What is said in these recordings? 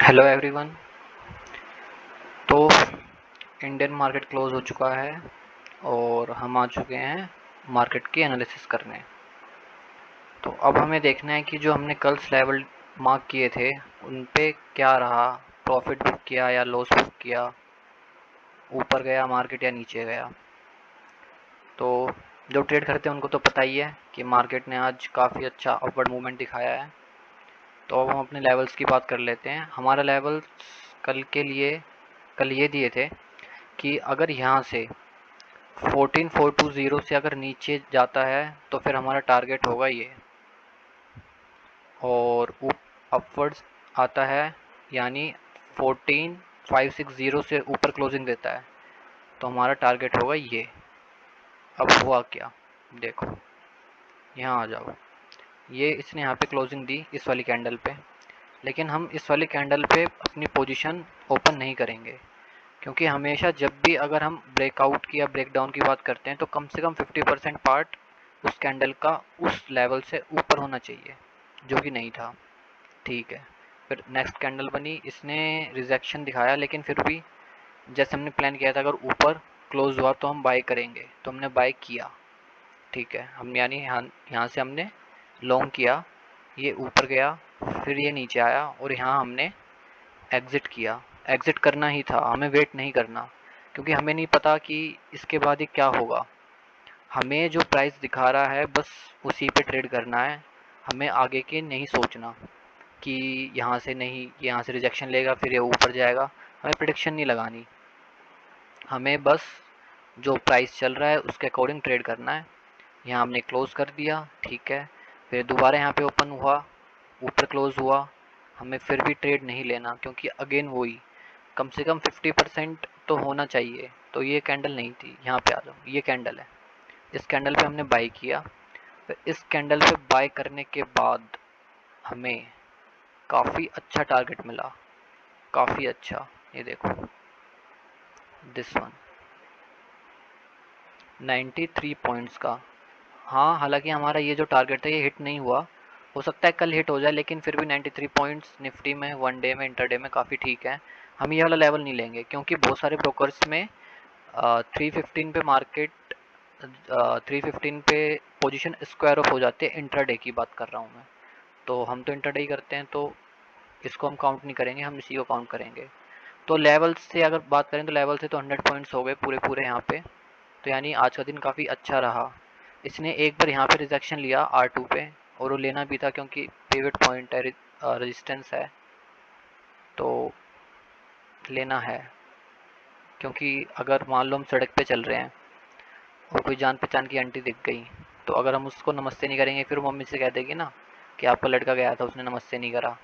Hello everyone. तो Indian market close हो चुका है और हम आ चुके हैं मार्केट की एनालिसिस करने। तो अब हमें देखना है कि जो हमने कल लेवल मार्क किए थे उन पे क्या रहा, प्रॉफिट बुक किया या लॉस बुक किया, ऊपर गया मार्केट या नीचे गया। तो जो ट्रेड करते हैं उनको तो पता ही है कि मार्केट ने आज काफ़ी अच्छा अपवर्ड मूवमेंट दिखाया है। तो अब हम अपने लेवल्स की बात कर लेते हैं। हमारा लेवल्स कल के लिए कल ये दिए थे कि अगर यहाँ से 14420 से अगर नीचे जाता है तो फिर हमारा टारगेट होगा ये, और अपवर्ड्स आता है यानी 14560 से ऊपर क्लोजिंग देता है तो हमारा टारगेट होगा ये। अब हुआ क्या, देखो यहाँ आ जाओ। ये इसने यहाँ पे क्लोजिंग दी इस वाली कैंडल पे, लेकिन हम इस वाली कैंडल पे अपनी पोजीशन ओपन नहीं करेंगे, क्योंकि हमेशा जब भी अगर हम ब्रेकआउट की या ब्रेकडाउन की बात करते हैं तो कम से कम 50% पार्ट उस कैंडल का उस लेवल से ऊपर होना चाहिए, जो कि नहीं था। ठीक है, फिर नेक्स्ट कैंडल बनी, इसने रिजेक्शन दिखाया, लेकिन फिर भी जैसे हमने प्लान किया था अगर ऊपर क्लोज हुआ तो हम बाय करेंगे, तो हमने बाय किया। ठीक है, हम यानी यहाँ से हमने लॉन्ग किया, ये ऊपर गया, फिर ये नीचे आया और यहाँ हमने एग्ज़िट किया। एग्ज़िट करना ही था, हमें वेट नहीं करना, क्योंकि हमें नहीं पता कि इसके बाद ये क्या होगा। हमें जो प्राइस दिखा रहा है बस उसी पे ट्रेड करना है। हमें आगे के नहीं सोचना कि यहाँ से नहीं, यहाँ से रिजेक्शन लेगा फिर ये ऊपर जाएगा। हमें प्रिडिक्शन नहीं लगानी, हमें बस जो प्राइस चल रहा है उसके अकॉर्डिंग ट्रेड करना है। यहाँ हमने क्लोज़ कर दिया, ठीक है। फिर दोबारा यहाँ पे ओपन हुआ, ऊपर क्लोज़ हुआ, हमें फिर भी ट्रेड नहीं लेना, क्योंकि अगेन वही कम से कम 50% तो होना चाहिए। तो ये कैंडल नहीं थी, यहाँ पे आ जाओ, ये कैंडल है, इस कैंडल पे हमने बाय किया। फिर इस कैंडल पे बाय करने के बाद हमें काफ़ी अच्छा टारगेट मिला, काफ़ी अच्छा। ये देखो, दिस वन 93 पॉइंट्स का। हाँ, हालांकि हमारा ये जो टारगेट था ये हिट नहीं हुआ, हो सकता है कल हिट हो जाए, लेकिन फिर भी 93 पॉइंट्स निफ्टी में वन डे में इंटरडे में काफ़ी ठीक है। हम ये वाला लेवल नहीं लेंगे, क्योंकि बहुत सारे ब्रोकर्स में 315 पे मार्केट 315 पे पोजीशन स्क्वायर ऑफ हो जाती है। इंट्राडे की बात कर रहा हूँ मैं, तो हम तो इंट्राडे ही करते हैं, तो इसको हम काउंट नहीं करेंगे, हम इसी को काउंट करेंगे। तो लेवल से अगर बात करें तो लेवल से तो 100 पॉइंट्स हो गए पूरे पूरे यहाँ पे। तो यानी आज का दिन काफ़ी अच्छा रहा। इसने एक बार यहाँ पे रिजेक्शन लिया R2 पे, और वो लेना भी था क्योंकि पिवट पॉइंट है, रेजिस्टेंस है, तो लेना है। क्योंकि अगर मान लो हम सड़क पे चल रहे हैं और कोई जान पहचान की आंटी दिख गई, तो अगर हम उसको नमस्ते नहीं करेंगे फिर मम्मी से कह देगी ना कि आपका लड़का गया था उसने नमस्ते नहीं करा।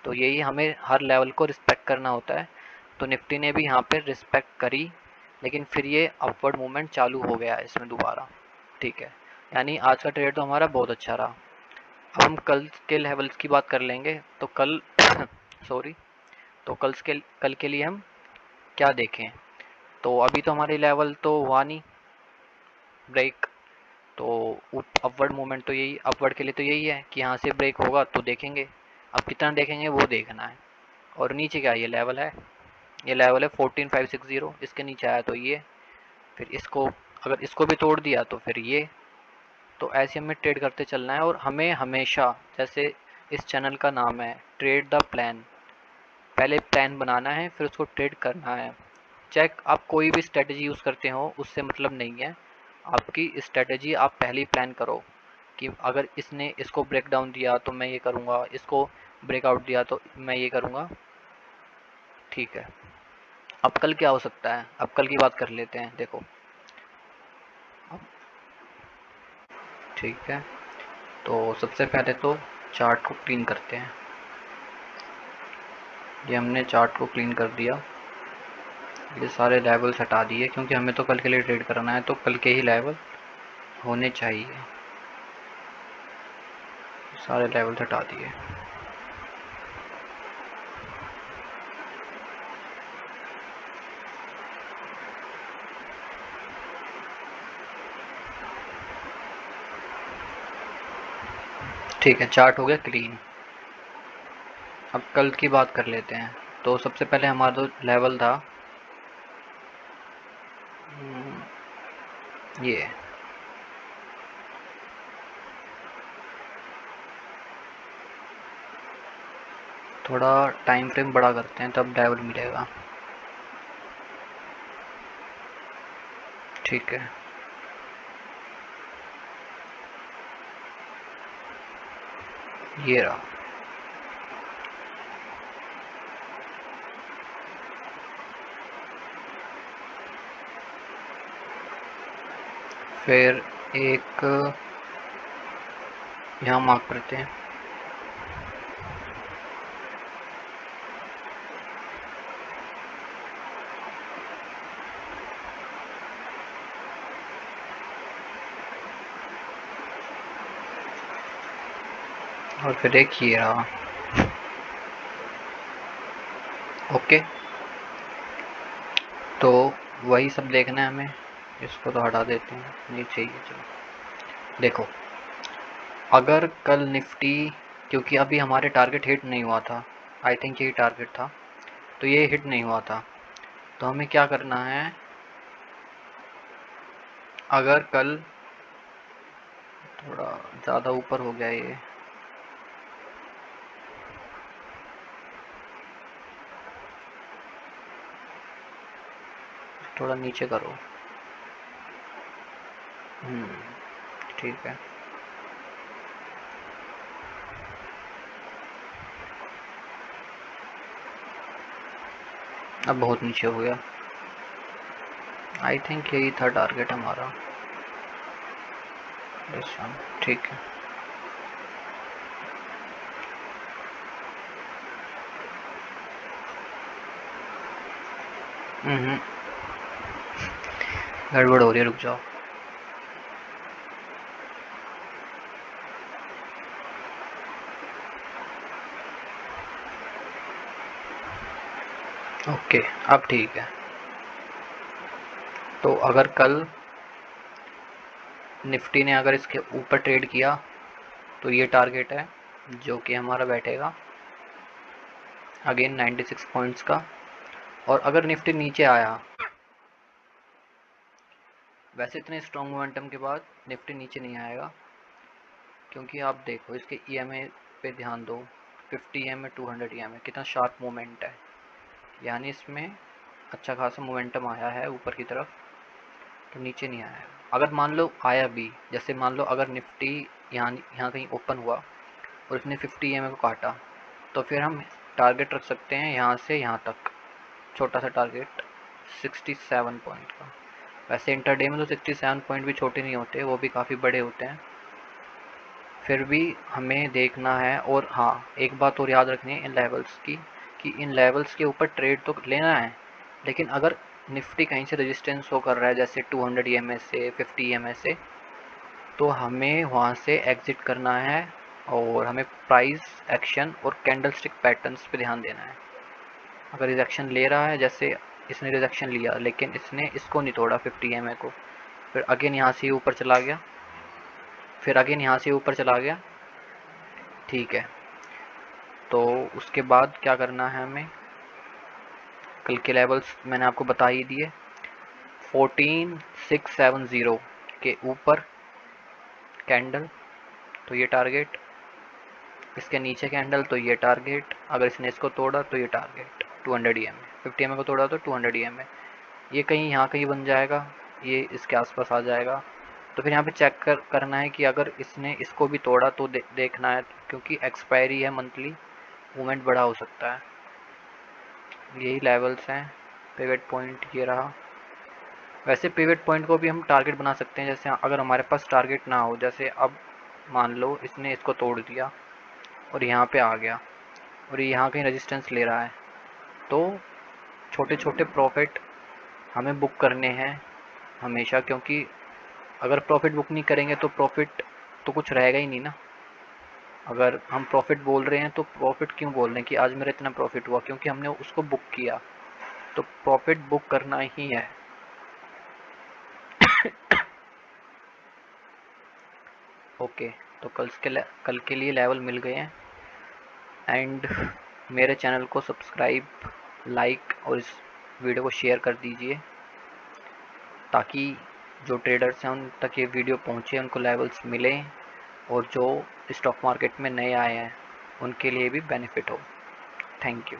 तो यही हमें हर लेवल को रिस्पेक्ट करना होता है। तो निफ्टी ने भी यहाँ पे रिस्पेक्ट करी, लेकिन फिर ये अपवर्ड मूवमेंट चालू हो गया है इसमें दोबारा। ठीक है, यानी आज का ट्रेड तो हमारा बहुत अच्छा रहा। अब हम कल के लेवल्स की बात कर लेंगे। तो कल सॉरी, तो कल के लिए हम क्या देखें। तो अभी तो हमारे लेवल तो हुआ नहीं ब्रेक, तो अपवर्ड मूवमेंट तो यही, अपवर्ड के लिए तो यही है कि यहाँ से ब्रेक होगा तो देखेंगे। अब कितना देखेंगे वो देखना है। और नीचे क्या ये लेवल है, ये लेवल है 14560, इसके नीचे आया तो ये, फिर इसको अगर इसको भी तोड़ दिया तो फिर ये। तो ऐसे हमें ट्रेड करते चलना है, और हमें हमेशा, जैसे इस चैनल का नाम है ट्रेड द प्लान, पहले प्लान बनाना है फिर उसको ट्रेड करना है। चाहे आप कोई भी स्ट्रेटजी यूज़ करते हो उससे मतलब नहीं है, आपकी स्ट्रेटजी आप पहले ही प्लान करो कि अगर इसने इसको ब्रेक डाउन दिया तो मैं ये करूँगा, इसको ब्रेकआउट दिया तो मैं ये करूँगा। ठीक है, अब कल क्या हो सकता है, अब कल की बात कर लेते हैं। देखो, ठीक है, तो सबसे पहले तो चार्ट को क्लीन करते हैं। ये हमने चार्ट को क्लीन कर दिया, ये सारे लेवल्स हटा दिए, क्योंकि हमें तो कल के लिए ट्रेड करना है, तो कल के ही लेवल होने चाहिए। सारे लेवल्स हटा दिए। ठीक है, चार्ट हो गया क्लीन। अब कल की बात कर लेते हैं। तो सबसे पहले हमारा जो लेवल था ये, थोड़ा टाइम फ्रेम बड़ा करते हैं तब लेवल मिलेगा। ठीक है, ये रहा। फिर एक यहाँ मार्क करते हैं। और फिर एक ये रहा। ओके, तो वही सब देखना है हमें। इसको तो हटा देते हैं, नहीं चाहिए। चलो देखो, अगर कल निफ्टी, क्योंकि अभी हमारे टारगेट हिट नहीं हुआ था, आई थिंक यही टारगेट था, तो ये हिट नहीं हुआ था, तो हमें क्या करना है, अगर कल थोड़ा ज़्यादा ऊपर हो गया ये, थोड़ा नीचे करो। ठीक है, अब बहुत नीचे हो गया। आई थिंक यही था टारगेट हमारा। ठीक है, गड़बड़ हो रही है, रुक जाओ। ओके, अब ठीक है। तो अगर कल निफ्टी ने अगर इसके ऊपर ट्रेड किया तो ये टारगेट है जो कि हमारा बैठेगा अगेन 96 पॉइंट्स का। और अगर निफ्टी नीचे आया, वैसे इतने स्ट्रॉन्ग मोमेंटम के बाद निफ्टी नीचे नहीं आएगा, क्योंकि आप देखो इसके ईएमए पे ध्यान दो, 50 ईएमए 200 ईएमए, कितना शार्प मूवमेंट है, यानी इसमें अच्छा खासा मोमेंटम आया है ऊपर की तरफ, तो नीचे नहीं आया। अगर मान लो आया भी, जैसे मान लो अगर निफ्टी यहाँ यहाँ कहीं ओपन हुआ और इसने 50 ईएमए को काटा, तो फिर हम टारगेट रख सकते हैं यहाँ से यहाँ तक, छोटा सा टारगेट 67 पॉइंट का। वैसे इंटरडे में तो 67 पॉइंट भी छोटे नहीं होते, वो भी काफ़ी बड़े होते हैं, फिर भी हमें देखना है। और हाँ, एक बात और याद रखनी है इन लेवल्स की, कि इन लेवल्स के ऊपर ट्रेड तो लेना है, लेकिन अगर निफ्टी कहीं से रेजिस्टेंस शो कर रहा है जैसे 200 ईएमए से, 50 ईएमए से, तो हमें वहाँ से एग्जिट करना है और हमें प्राइस एक्शन और कैंडलस्टिक पैटर्न्स पे ध्यान देना है। अगर रिजेक्शन ले रहा है, जैसे इसने रिजेक्शन लिया लेकिन इसने इसको नहीं तोड़ा 50 ईएमए को, फिर अगेन यहाँ से ऊपर चला गया, फिर अगेन यहाँ से ऊपर चला गया, ठीक है, तो उसके बाद क्या करना है हमें, कल के लेवल्स मैंने आपको बता ही दिए। 14670 के ऊपर कैंडल तो ये टारगेट, इसके नीचे कैंडल तो ये टारगेट, अगर इसने इसको तोड़ा तो ये टारगेट 200 ईएमए, 50 ईएमए को तोड़ा तो 200 ईएमए, ये कहीं यहाँ कहीं बन जाएगा, ये इसके आसपास आ जाएगा। तो फिर यहाँ पे चेक करना है कि अगर इसने इसको भी तोड़ा तो देखना है, क्योंकि एक्सपायरी है मंथली, मूवमेंट बड़ा हो सकता है। यही लेवल्स हैं। पिवट पॉइंट ये रहा। वैसे पिवट पॉइंट को भी हम टारगेट बना सकते हैं, जैसे अगर हमारे पास टारगेट ना हो, जैसे अब मान लो इसने इसको तोड़ दिया और यहाँ पे आ गया और ये यहाँ कहीं रेजिस्टेंस ले रहा है, तो छोटे छोटे प्रॉफिट हमें बुक करने हैं हमेशा, क्योंकि अगर प्रॉफिट बुक नहीं करेंगे तो प्रॉफिट तो कुछ रहेगा ही नहीं ना। अगर हम प्रॉफिट बोल रहे हैं तो प्रॉफिट क्यों बोल रहे हैं कि आज मेरा इतना प्रॉफिट हुआ, क्योंकि हमने उसको बुक किया, तो प्रॉफिट बुक करना ही है। ओके, तो कल के लिए लेवल मिल गए हैं। एंड मेरे चैनल को सब्सक्राइब, लाइक और इस वीडियो को शेयर कर दीजिए ताकि जो ट्रेडर्स हैं उन तक ये वीडियो पहुँचे, उनको लेवल्स मिलें और जो स्टॉक मार्केट में नए आए हैं उनके लिए भी बेनिफिट हो। Thank you.